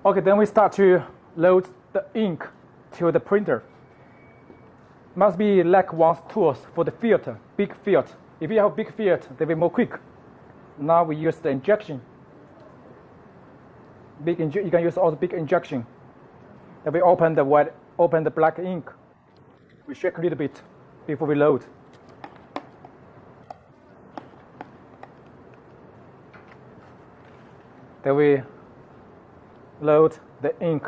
Okay, then we start to load the ink to the printer. Must be like one tools for the filter, big filter. If you have big filter, they will be more quick. Now we use the injection. You can use also big injection. Then we open the black ink. We shake a little bit before we load. Then we load the ink.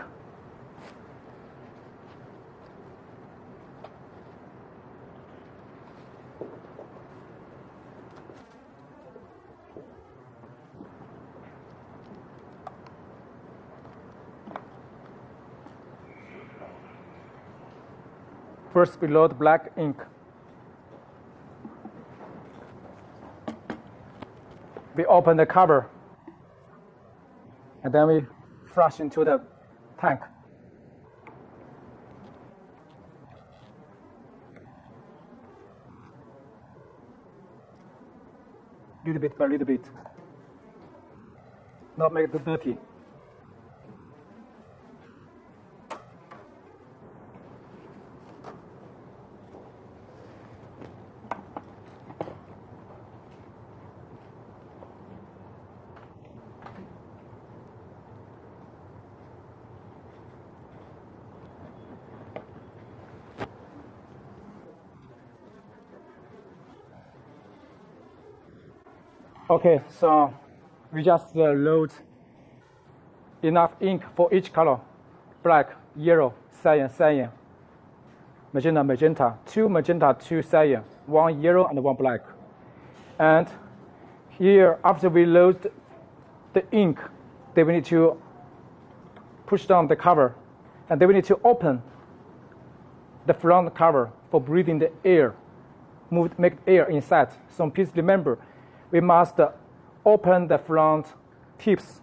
First, we load black ink. We open the cover, and then we flush into the tank. Little bit by little bit. Not make it dirty. Okay, so we just load enough ink for each color: black, yellow, cyan, magenta, two magenta, two cyan, one yellow and one black. And here, after we load the ink, then we need to push down the cover, and then we need to open the front cover for breathing the air, make air inside. So please remember, we must open the front tips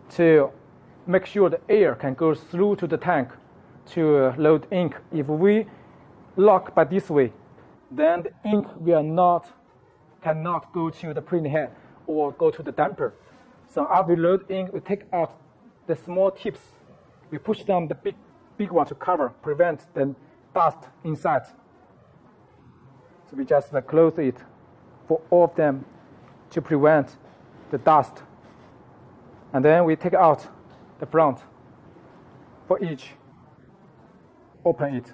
to make sure the air can go through to the tank to load ink. If we lock by this way, then the ink cannot go to the printing head or go to the damper. So after we load ink, we take out the small tips. We push down the big one to cover, prevent the dust inside. So we just close it for all of them to prevent the dust. And then we take out the front for each. Open it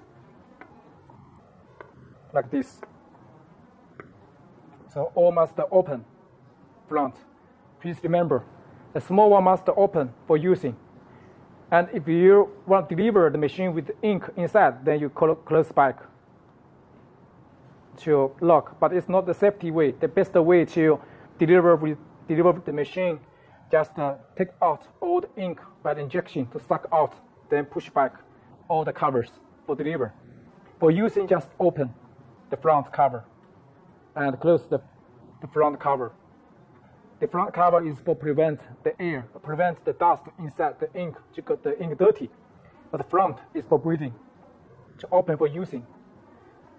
like this. So all must open front. Please remember, the small one must open for using. And if you want to deliver the machine with ink inside, then you close back to lock. But it's not the safety way. The best way to deliver the machine, just take out all the ink by the injection to suck out, then push back all the covers for deliver. For using, just open the front cover and close the front cover. The front cover is for prevent the dust inside the ink to get the ink dirty. But the front is for breathing, to open for using.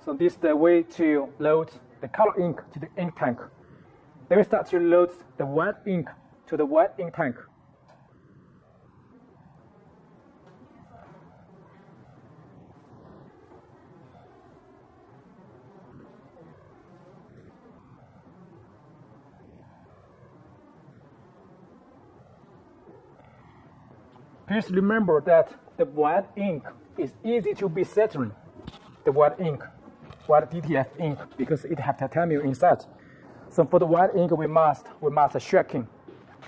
So this is the way to load the color ink to the ink tank. Then we start to load the white ink to the white ink tank. Please remember that the white ink is easy to be settling. The white DTF ink, because it has titanium inside. So for the white ink, we must shaking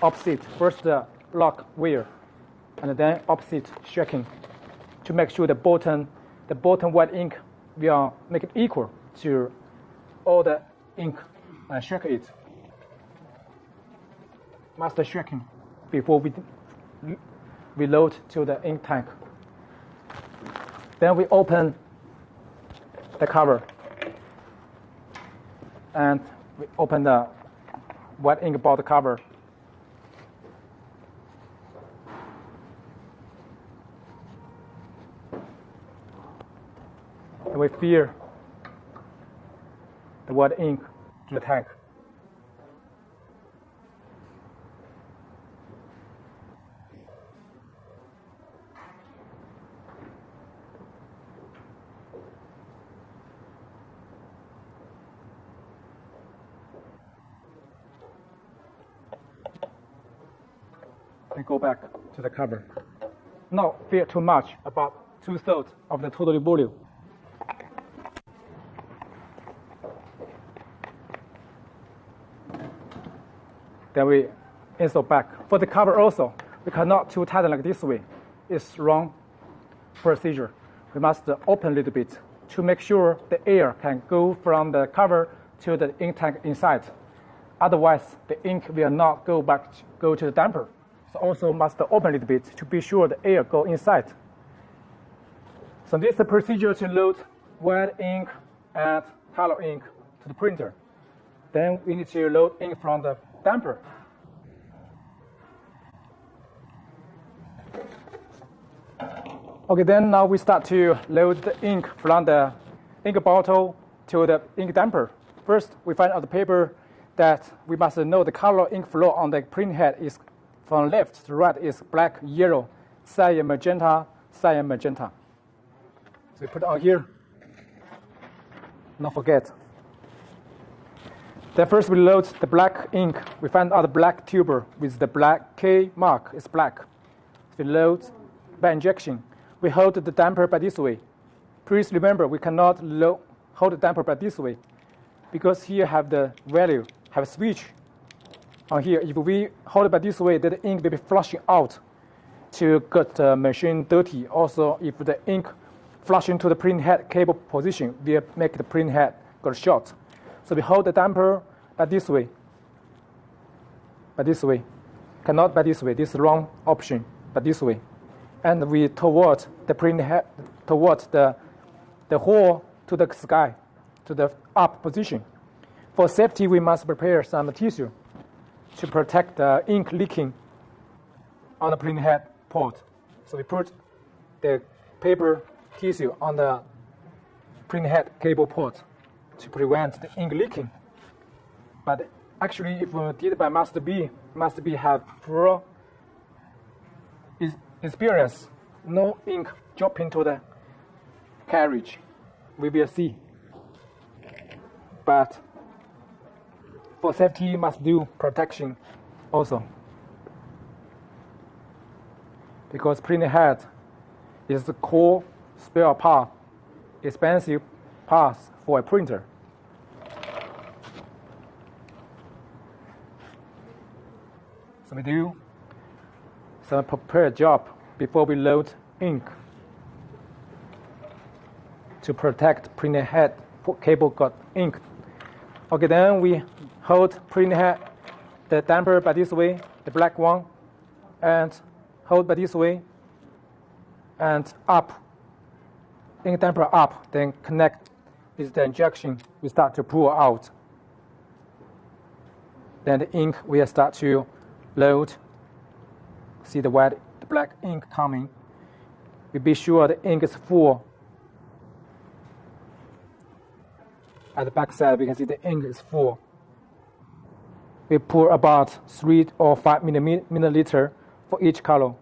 opposite. First lock where, and then opposite shaking to make sure the bottom white ink will make it equal to all the ink and shake it. Must shaking before we load to the ink tank. Then we open the cover and we open the white ink bottle cover. And we fill the white ink to the tank. and go back to the cover. Not fill too much, about 2/3 of the total volume. Then we install back. For the cover also, we cannot too tighten like this way. It's wrong procedure. We must open a little bit to make sure the air can go from the cover to the ink tank inside. Otherwise, the ink will not go to the damper. So also must open a little bit to be sure the air go inside. So this is the procedure to load white ink and color ink to the printer. Then we need to load ink from the damper. Okay, then now we start to load the ink from the ink bottle to the ink damper. First, we find out the paper that we must know the color ink flow on the print head is from left to right is black, yellow, cyan, magenta, cyan, magenta. So we put it on here. Not forget. Then first we load the black ink. We find out the black tuber with the black K mark is black. So we load by injection. We hold the damper by this way. Please remember, we cannot hold the damper by this way because here have the value, have a switch on here. If we hold it by this way, then the ink will be flushing out to get the machine dirty. Also, if the ink flush into the print head cable position, will make the print head get short. So we hold the damper by this way. By this way. Cannot by this way. This is the wrong option. By this way. And we toward the print head, towards the hole to the sky, to the up position. For safety, we must prepare some tissue to protect the ink leaking on the print head port. So we put the paper tissue on the print head cable port to prevent the ink leaking. But actually, if we did by Master B have full experience, no ink drop into the carriage. We will see. But for safety, must do protection also. Because printing head is the core spare part, expensive parts for a printer. So we do some prepared job before we load ink to protect printer head cable got ink. Okay, then we hold printer head, the damper by this way, the black one, and hold by this way, and up, ink damper up, then connect with the injection, we start to pour out. Then the ink will start to load. See the black ink coming. We be sure the ink is full. At the back side, we can see the ink is full. We pour about 3 or 5 milliliter for each color.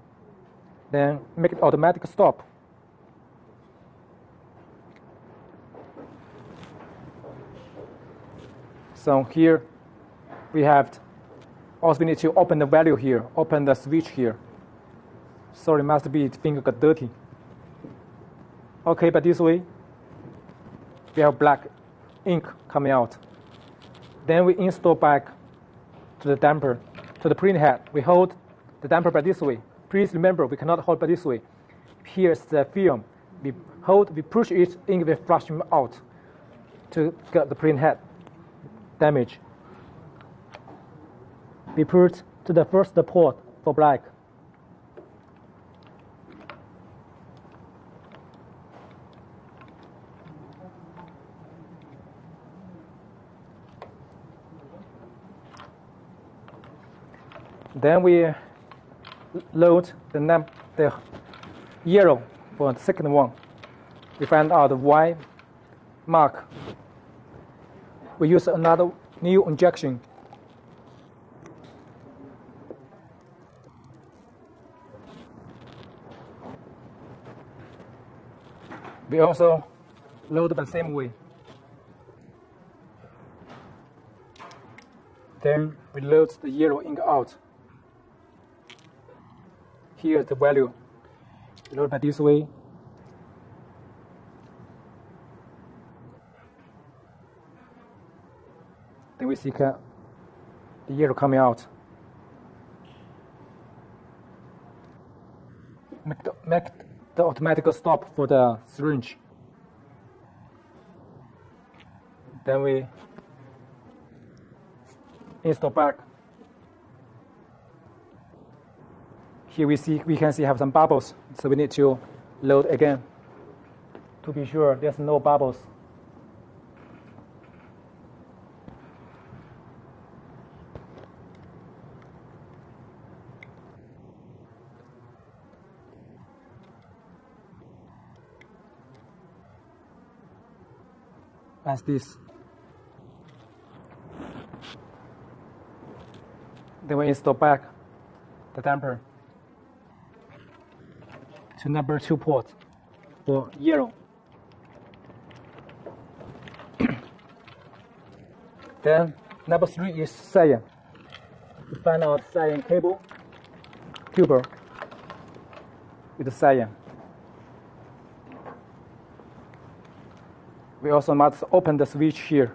Then make it automatic stop. So here we have. Also, we need to open the value here, open the switch here. Sorry, must be finger got dirty. Okay, but this way, we have black ink coming out. Then we install back to the damper, to the print head. We hold the damper by this way. Please remember, we cannot hold by this way. Here's the film. We push it, ink will flush out to get the print head damage. We put to the first port for black. Then we load the yellow for the second one. We find out the white mark. We use another new injection. We also load the same way. Then we load the yellow ink out. Here the value. Load by this way. Then we see the yellow coming out. Make the automatic stop for the syringe. Then we install back. Here we can see have some bubbles, so we need to load again to be sure there's no bubbles. As this. Then we install back the damper to number 2 port for yellow. Then number 3 is cyan. We find out cyan cable, tuber with the cyan. We also must open the switch here.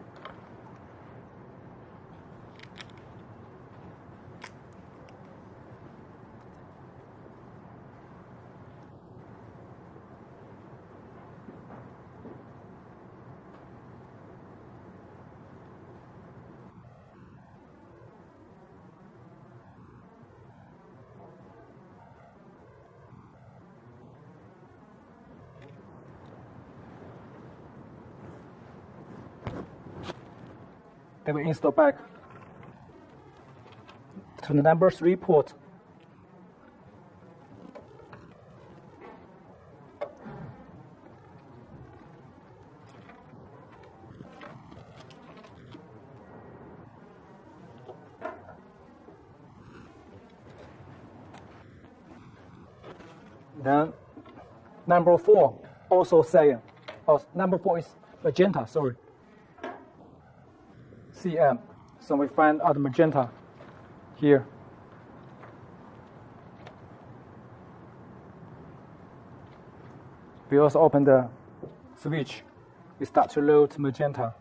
Then we install back to the number 3 port. Then number 4 also cyan. Oh, number 4 is magenta, sorry. CM. So we find out magenta here. We also open the switch. We start to load magenta.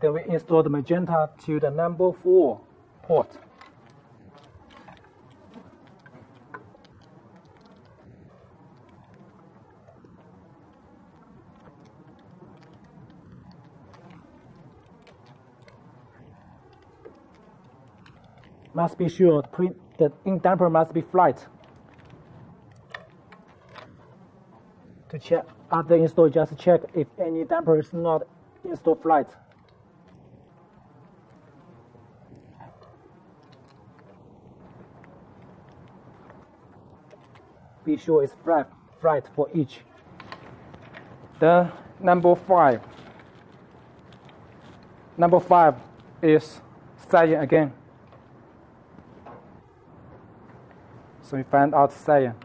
Then we install the magenta to the number 4 port. Must be sure the ink damper must be flat. To check after install, just check if any damper is not installed flat. Be sure it's flat for each. Then number 5. Number 5 is cyan again. So we find out cyan.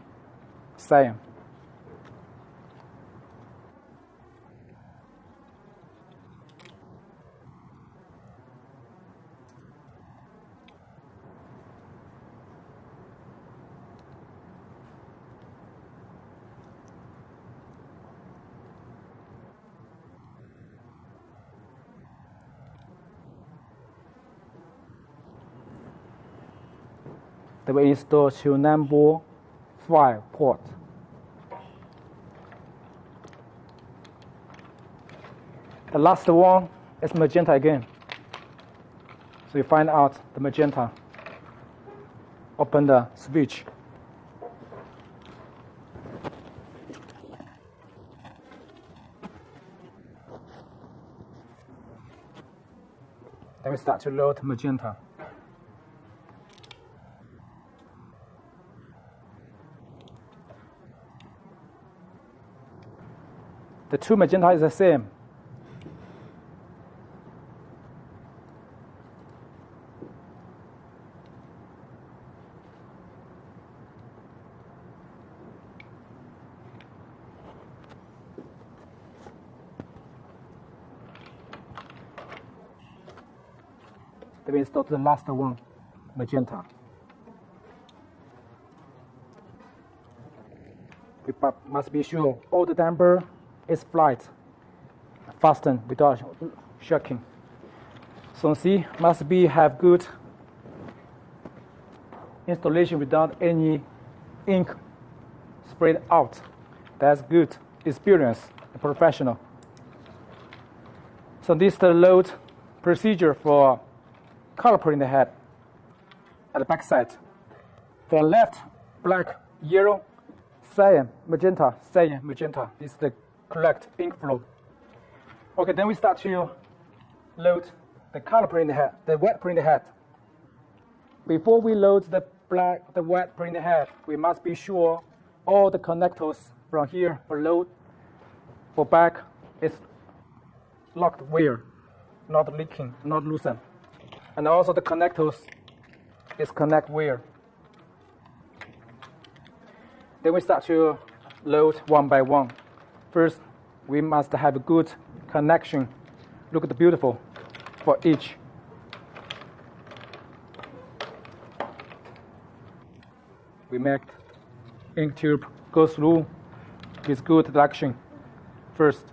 Then we install to number 5 port. The last one is magenta again. So you find out the magenta. Open the switch. Then we start to load magenta. The 2 magenta is the same. Then we install the last one, magenta. We must be sure all the damper is flat, fastened without shaking. So C must be have good installation without any ink sprayed out. That's good experience, professional. So this is the load procedure for calibrating the head at the back side. For left, black, yellow, cyan, magenta, cyan, magenta. This is the correct ink flow. Okay, then we start to load the color printing head, the wet printing head. Before we load the wet printing head, we must be sure all the connectors from here for load, for back, is locked wear, not leaking, not loosened. And also the connectors is connect wear. Then we start to load one by one. First, we must have a good connection. Look at the beautiful for each. We make ink tube go through with good direction first.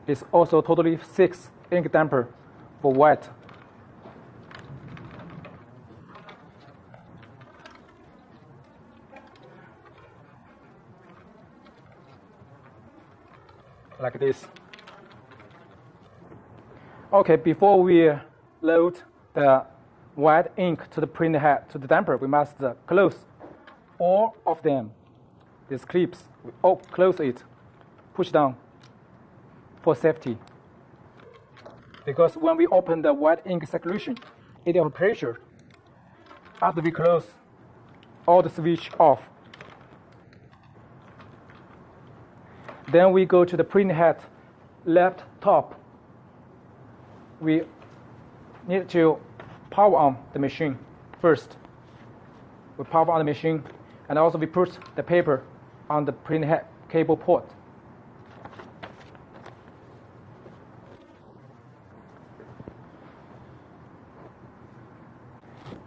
It's also totally 6 ink damper for wet. Like this. Okay, before we load the white ink to the print head, to the damper, we must close all of them. These clips, we all close it, push down for safety. Because when we open the white ink circulation, it has pressure. After we close, all the switch off. Then we go to the print head left top. We need to power on the machine first. We power on the machine, and also we put the paper on the print head cable port.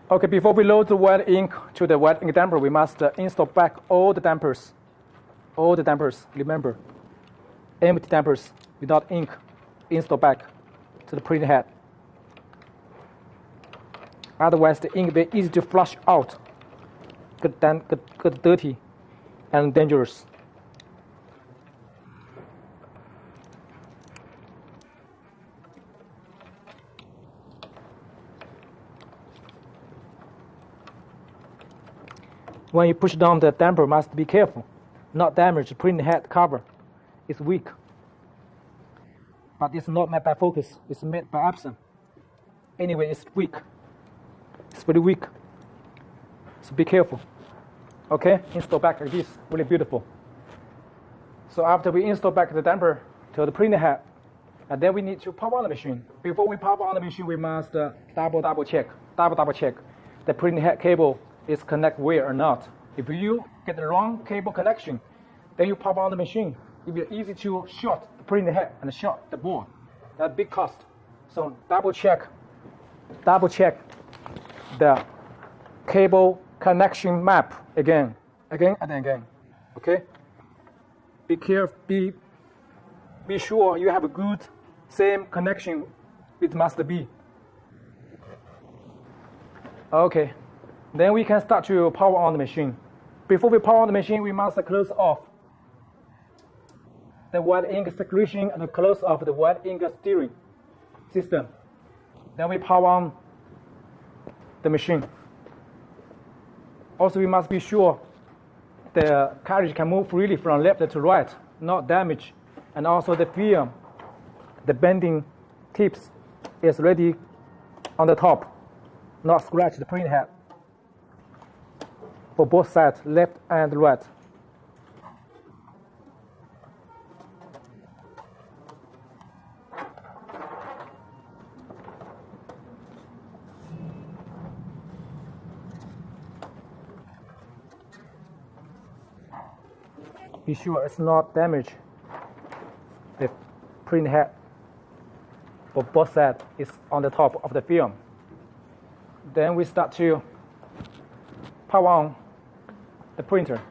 Okay, before we load the white ink to the white ink damper, we must install back all the dampers. All the dampers, remember, empty dampers without ink, install back to the print head. Otherwise, the ink will be easy to flush out, get dirty and dangerous. When you push down the damper, must be careful, not damage the print head cover. It's weak, but it's not made by focus. It's made by Epson. Anyway, it's weak. It's very weak. So be careful. Okay, install back like this, really beautiful. So after we install back the damper to the printer head, and then we need to power on the machine. Before we power on the machine, we must double check the printer head cable is connect well or not. If you get the wrong cable connection, then you power on the machine. It will be easy to short the printer head and short the board. That's big cost. So double check the cable connection map again and again. Okay? Be careful. Be sure you have a good same connection. It must be. Okay. Then we can start to power on the machine. Before we power on the machine, we must close off the white ink circulation and close off the white ink steering system. Then we power on the machine. Also, we must be sure the cartridge can move freely from left to right, not damage. And also the film, the bending tips is ready on the top, not scratch the print head. For both sides, left and right. Be sure it's not damaged. The print head for both sides is on the top of the film. Then we start to power on the printer.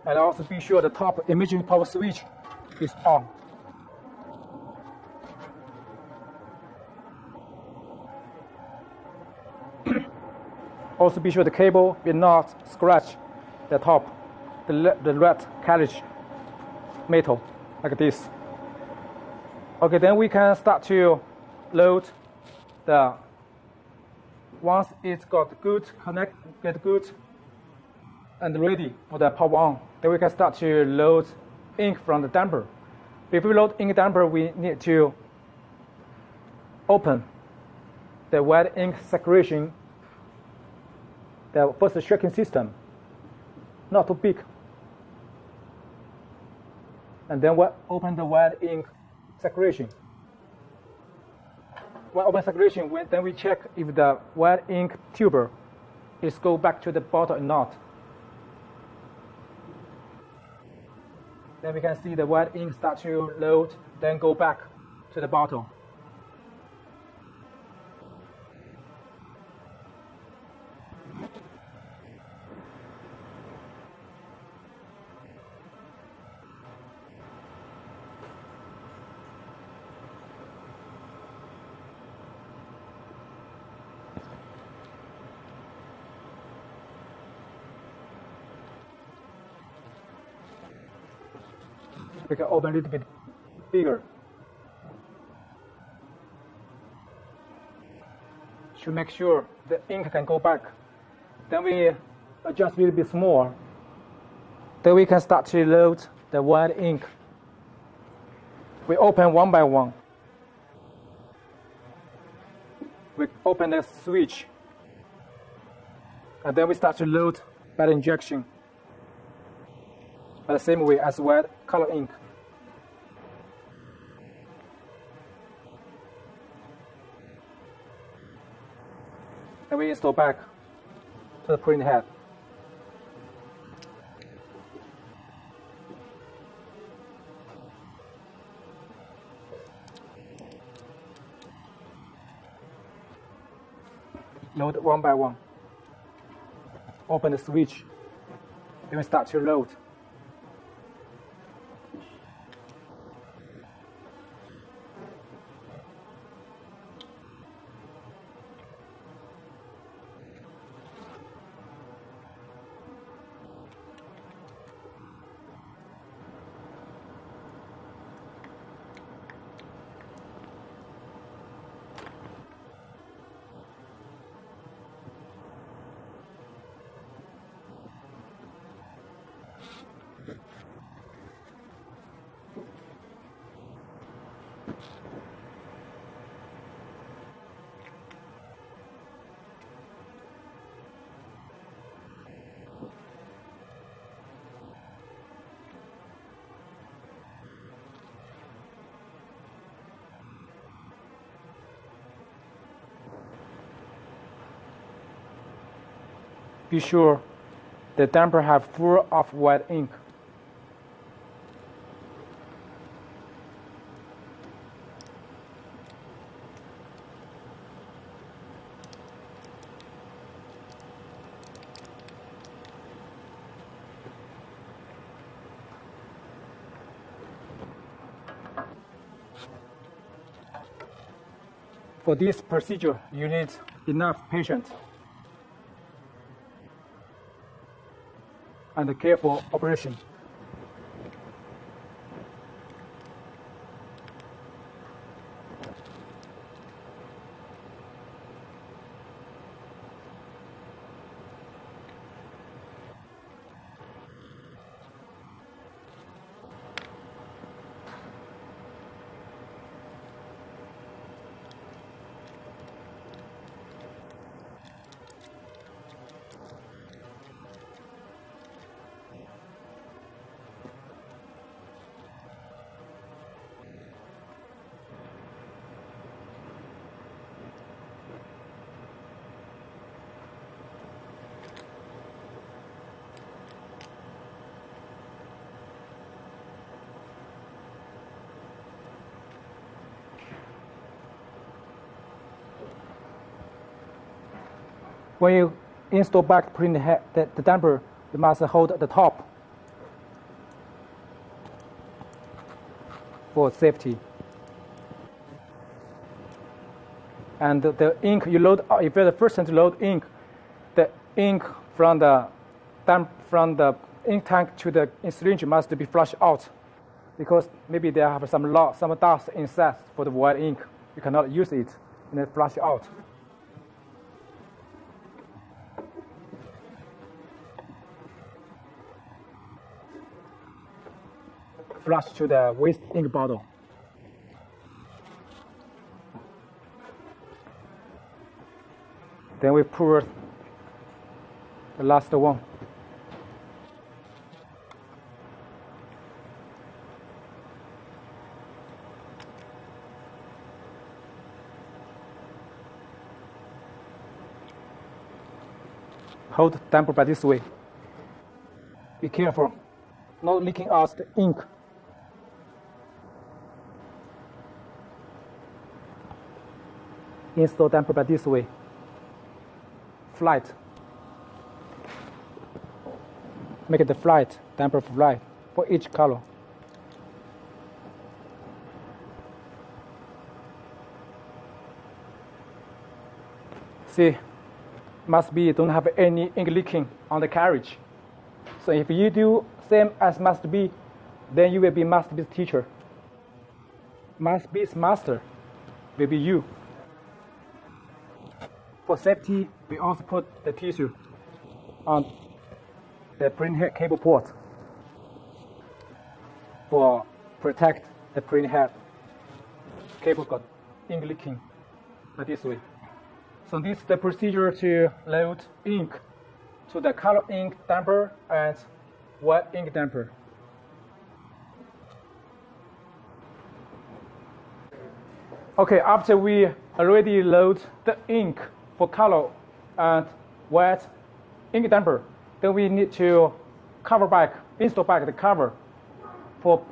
And also be sure the top imaging power switch is on. Also be sure the cable will not scratch the top, the red carriage metal, like this. Okay, then we can start to load the, once it's got good connect, get good and ready for the power on, then we can start to load ink from the damper. Before we load ink damper, we need to open the white ink saturation, the first tracking system, not too big. And then we'll open the white ink saturation. When open saturation, then we check if the white ink tuber is go back to the bottle or not. Then we can see the white ink start to load, then go back to the bottle. We can open a little bit bigger. To make sure the ink can go back. Then we adjust a little bit more. Then we can start to load the white ink. We open one by one. We open the switch. And then we start to load by the injection. The same way as white color ink. And we install back to the print head. Load one by one. Open the switch. Then we start to load. Be sure the damper have full of white ink. For this procedure, you need enough patience and a careful operation. When you install back the damper, you must hold the top for safety. And the ink you load, if you're the first time to load ink, the ink from the ink tank to the syringe must be flushed out, because maybe they have some dust inside for the white ink. You cannot use it, and then flush out. Flush to the waste ink bottle. Then we pour the last one. Hold the damper by this way. Be careful, not leaking out the ink. Install damper by this way. Flight. Make it the flight, damper flight for each color. See, must be don't have any ink leaking on the carriage. So if you do same as must be, then you will be must be teacher. Must be's master will be you. For safety, we also put the tissue on the printhead cable port for protect the printhead cable got ink leaking like this way. So this is the procedure to load ink to the color ink damper and white ink damper. Okay, after we already load the ink for color and white ink damper, then we need to install back the cover for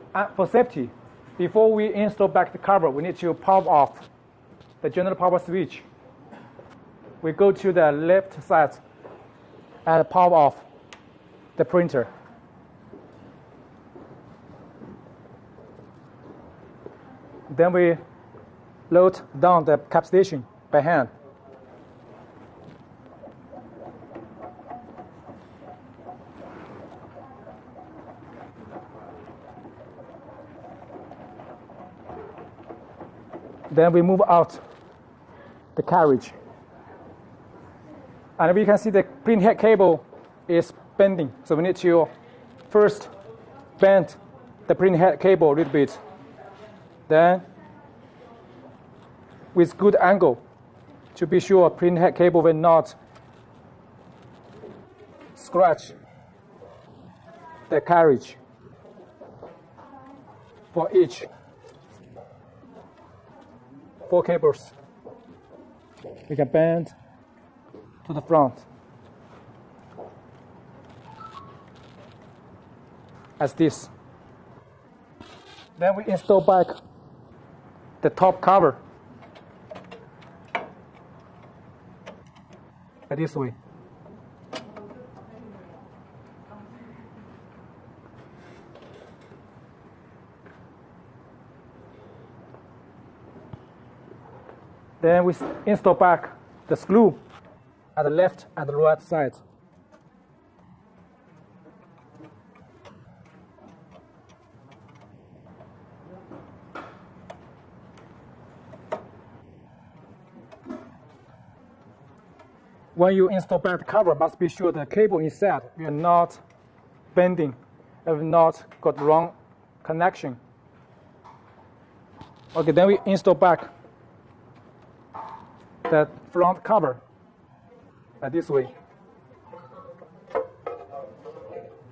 safety. Before we install back the cover, we need to power off the general power switch. We go to the left side and power off the printer. Then we load down the cap station by hand. Then we move out the carriage. And we can see the printhead cable is bending. So we need to first bend the printhead cable a little bit. Then with good angle to be sure printhead cable will not scratch the carriage for each 4 cables. We can bend to the front as this. Then we install back the top cover like this way. Then we install back the screw at the left and the right side. When you install back the cover, must be sure the cable inside will not bending, will not got wrong connection. Okay, then we install back the front cover like this way.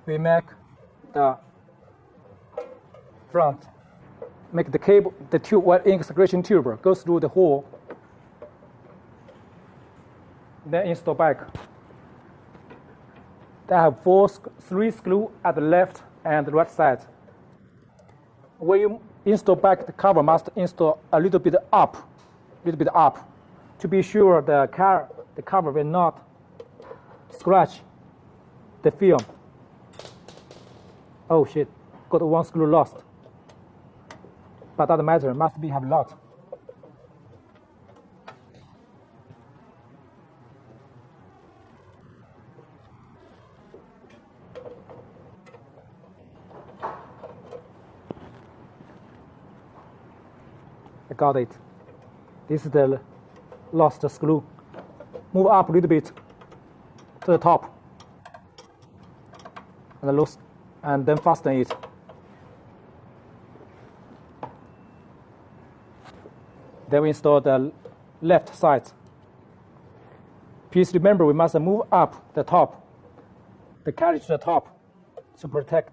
We make the front, make the cable, the tube, white ink secretion tube goes through the hole. Then install back. They have 3 screws at the left and the right side. When you install back the cover, must install a little bit up, to be sure the cover will not scratch the film. Oh shit, got one screw lost. But doesn't matter, must be have a lot. I got it. This is the lost screw. Move up a little bit to the top and loose, and then fasten it. Then we install the left side. Please remember we must move up the top, the carriage to the top to protect.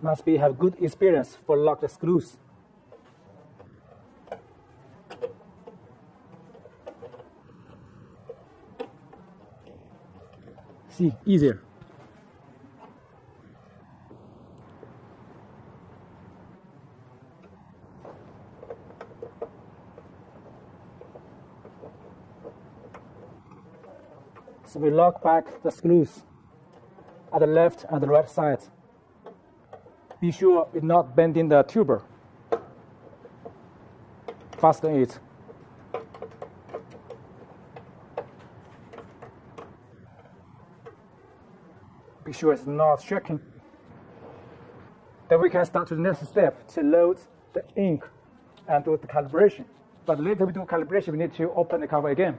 Must be have good experience for lock the screws. See, easier. So we lock back the screws at the left and the right side. Be sure it's not bending the tuber. Fasten it. Be sure it's not shaking. Then we can start to the next step to load the ink and do the calibration. But later we do calibration, we need to open the cover again.